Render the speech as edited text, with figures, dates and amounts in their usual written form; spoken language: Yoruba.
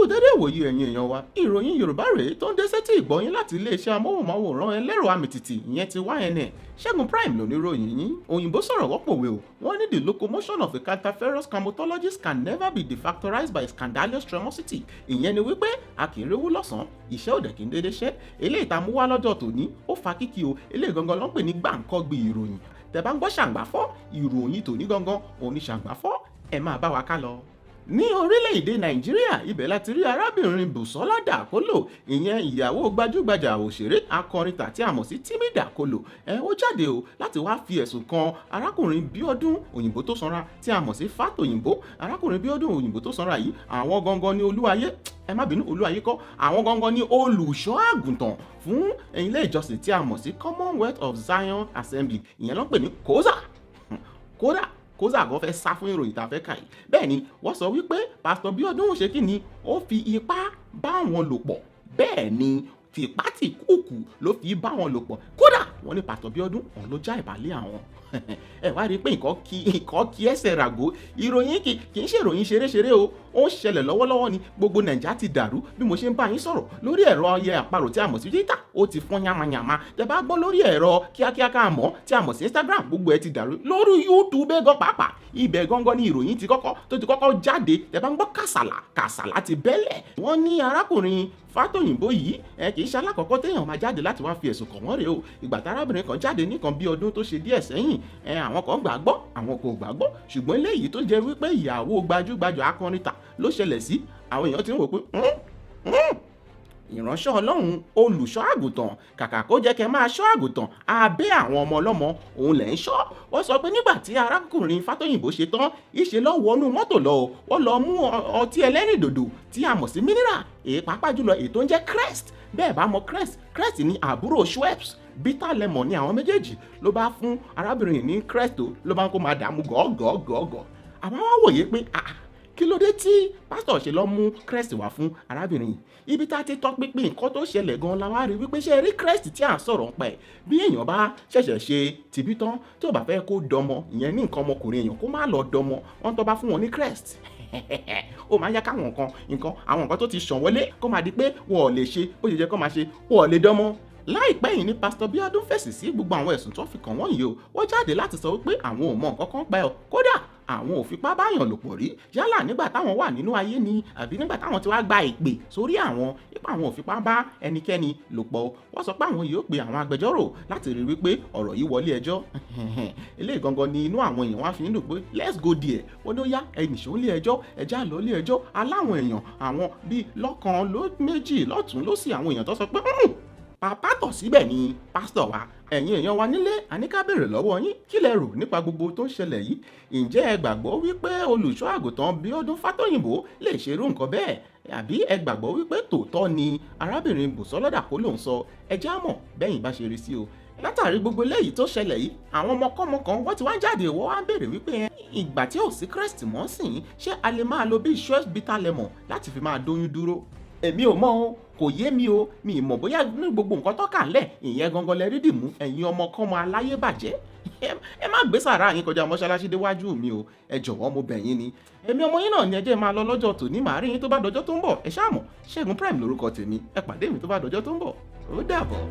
dédé ìwòyí ẹ̀yin èèyàn wa, ìròyìn Yorùbá rèé tó ń dé sétí ìgbọ́yín láti iléeṣẹ́ amóhùnmáwòrán ẹlẹ́rọ amìtìtì ìyẹn ti YNN. Segun Pryme ló ní ròyìn yín. Òyìnbó sọ̀rọ̀ wọ́pọ̀wé o, wọ́n ní the locomotion of a cantankerous camontologist can never be defactorized by scandalous tremosity. Ìyẹn ni wípé a kì í rówó lọ́sàn-án, iṣẹ́ òdẹ̀ kì í dédé ṣẹ́. Eléyìí tá a mú wá lọ́jọ́ tòní, ó fa kíkì o, eléyìí gangan ló ń pè ní gbàǹkọ́gbì ìròyìn. Tẹ́ bá ń gbọ́ ṣàǹgbáfọ́, ìròyìn tòní gangan òun ni ṣàǹgbáfọ́, ẹ máa bá wa ká lọ. Ní orílẹ̀-èdè Nàìjíríà, ibẹ̀ láti rí arábìnrin Busola Dakolo, ìyẹn ìyàwó gbajúgbajà òṣèré akọrin tí a mọ̀ sí Dakolo. Ó jáde o láti wá fi ẹ̀sùn kan arákùnrin Biodun òyìnbó tó sanra tí a mọ̀ sí Fatoyinbo. Arákùnrin Biodun òyìnbó tó sanra yìí, àwọn gangan ní olúwayé, ẹ má bínú, olúwayé kọ́, àwọn gangan ní olùṣọ́ àgùntàn fún ilé ìjọsìn tí a mọ̀ sí Commonwealth of Zion Assembly, ìyẹn ló ń pè ní COZA. COZA gan fẹ́ sá fún ìròyìn tá a fẹ́ kà yìí. Bẹ́ẹ̀ ni wọ́n sọ wípé pásítọ̀ Biodun ṣe kí ni, ó fi ipá bá wọn lò pọ̀. Bẹ́ẹ̀ ni tìpátìkúùkù ló fi bá wọn lò pọ̀. Kódà wọ́n ní pásítọ̀ Biodun òun ló já ìbálẹ̀ àwọn. Ẹ wá rí i pé nǹkan kí ẹsẹ̀ ràgó. Ìròyìn kì í ṣe ìròyìn ṣeré o, ó ń ṣẹlẹ̀ lọ́wọ́lọ́wọ́ ni. Gbogbo Nàìjíríà ti dàrú bí mo ṣe ń bá yín sọ̀rọ̀ lórí ẹ̀rọ ayé àparò tí a mọ̀ sí Twitter, ó ti fọ́n yamayama. Tẹ́ bá gbọ́ lórí ẹ̀rọ kíákíá ká mọ̀ tí a mọ̀ sí Instagram, gbogbo ẹ ti dàrú. Lórí YouTube gan pàápàá, ibẹ̀ gangan ni ìròyìn ti kọ́kọ́ jáde. Tẹ́ bá ń gbọ́ kàsàlà ti bẹ́lẹ̀. Wọ́n ní arákùnrin Fatoyinbo yìí kì í ṣe alákọ̀ọ́kọ́ téèyàn máa jáde láti wá fi ẹ̀sùn kàn wọ́n rèé o. Ìgbà tárábìnrin kan jáde nìkan bí ọdún tó ṣe díẹ̀ sẹ́yìn, àwọn kan gbàgbọ́, àwọn kò gbàgbọ́. Ṣùgbọ́n eléyìí tó jẹ́ wípé ìyàwó gbajúgbajà akọrin ló ṣẹlẹ̀ sí, àwọn èèyàn ti ń wò pé ìránṣẹ́ Ọlọ́run olùṣọ́ àgùntàn, kàkà kó jẹ́ kẹ́ máa ṣọ́ àgùntàn abẹ́ àwọn ọmọ ọlọ́mọ òun lẹ̀ ń ṣọ́. Wọ́n sọ pé nígbà tí arákùnrin Fatoyinbo ṣe tán, ìṣe lọ wọnú mọ́tò lọ, wọ́n lọ mú ọtí ẹlẹ́rìndòdò tí a mọ̀ sí mineral, pàápàá jùlọ èyí tó ń jẹ́ Crest. Bẹ́ẹ̀ bá mọ Crest ní àbúrò Schweppes, bitter lemon ní àwọn méjèèjì. Ló bá fún arábìnrin ní Crest o, ló bá ń kó máa dààmú gọ́gọ́gọ́gọ́. Àwọn wá wòye pé kí ló dé tí pásítọ̀ ṣe lọ mú Crest wá fún arábìnrin yìí. Ibi tá a ti tọpinpin nǹkan tó ṣẹlẹ̀ gan la wá rí wípé ṣe rí Crest tí à ń sọ̀rọ̀ ń pa ẹ̀. Bí èèyàn bá ṣẹ̀ṣẹ̀ ṣe tìbí tán tí ò bá fẹ́ kó dọmọ, ìyẹn ní nǹkan ọmọkùnrin èèyàn kó má lọ dọmọ, wọ́n tó bá fún wọn ní Crest. Ó máa yá káwọn àwọn nǹkan tó ti ṣàn wọlé kó máa di pé wọ́n ò lè ṣe bó ṣe jẹ́ kó máa ṣe, wọ́n ò lè dọmọ. Láìpẹ́ yìí ni pásítọ̀ Biodun fèsì sí gbogbo àwọn ẹ̀sùn tó fi kàn wọ́n yìí o. Wọ́n jáde láti sọ wípé àwọn ò mọ nǹkan kan pa ẹ̀, kódà àwọn ò fipá báyàn lò pọ̀ rí, yálà nígbà táwọn wà nínú ayé ni àbí nígbà táwọn ti wá gba ìpè sórí àwọn ipá àwọn ò fipá bá ẹnikẹ́ni lò pọ̀. Wọ́n sọ pé àwọn yóò pe àwọn agbẹjọ́rò láti rí wípé ọ̀rọ̀ yìí wọlé ẹjọ́. Eléyìí gangan ni inú àwọn èèyàn wá fi ń dùn pé let's go there. Wọ́n ní ó yá ẹnì ṣó lé ẹjọ́, ẹjá lọ lé ẹjọ́. Aláwọn èèyàn àwọn bíi lọ́kan méjì lọ́tún lósì àwọn èèyàn tó sọ pé pàpà tọ̀ síbẹ̀ ni pásítọ̀ wa. Ẹ̀yin èèyàn wa nílé, àní ká béèrè lọ́wọ́ yín, kí lẹ rò nípa gbogbo tó ń ṣẹlẹ̀ yìí? Ǹjẹ́ ẹ gbàgbọ́ wípé olùṣọ́ àgùntàn Biodun Fatoyinbo lè ṣerú nǹkan bẹ́ẹ̀? Àbí ẹ gbàgbọ́ wípé tòótọ́ ni arábìnrin Busola Dakolo ń sọ? Ẹ já mọ̀ bẹ́yìn bá ṣe rí sí o. Látàrí gbogbo eléyìí tó ṣẹlẹ̀ yìí, àwọn ọmọkọ́mọ kan wọ́n ti wá jáde, wọ́n wá ń béèrè wípé ìgbà tí ò sí Crest mọ́ sìn, ṣé a lè máa lo bí Schweppes bitter lemon láti fi máa dóyún dúró? Èmi ò mọ̀ o, kò yé mi o, mi mọ̀ bóyá ní gbogbo nǹkan tó kà lẹ̀ ìyẹn gangan lẹ rí dìmú, ẹ̀yin ọmọkọ́mọ aláyé bàjẹ́. Ẹ má gbé sàrá yín kọjá mọ́ṣáláṣí déwájú mi o, ẹ jọ̀wọ́ mo bẹ̀ yín ni. Èmi ọmọ yín náà ni ẹ jẹ́ máa lọ lọ́jọ́ tòní, màá rí yín tó bá dọjọ́ tó ń bọ̀. Ẹ ṣáà mọ̀, Segun Pryme lórúkọ tèmi, ẹ pàdé mi tó bá dọjọ́ tó ń bọ̀. Ó dàbọ̀.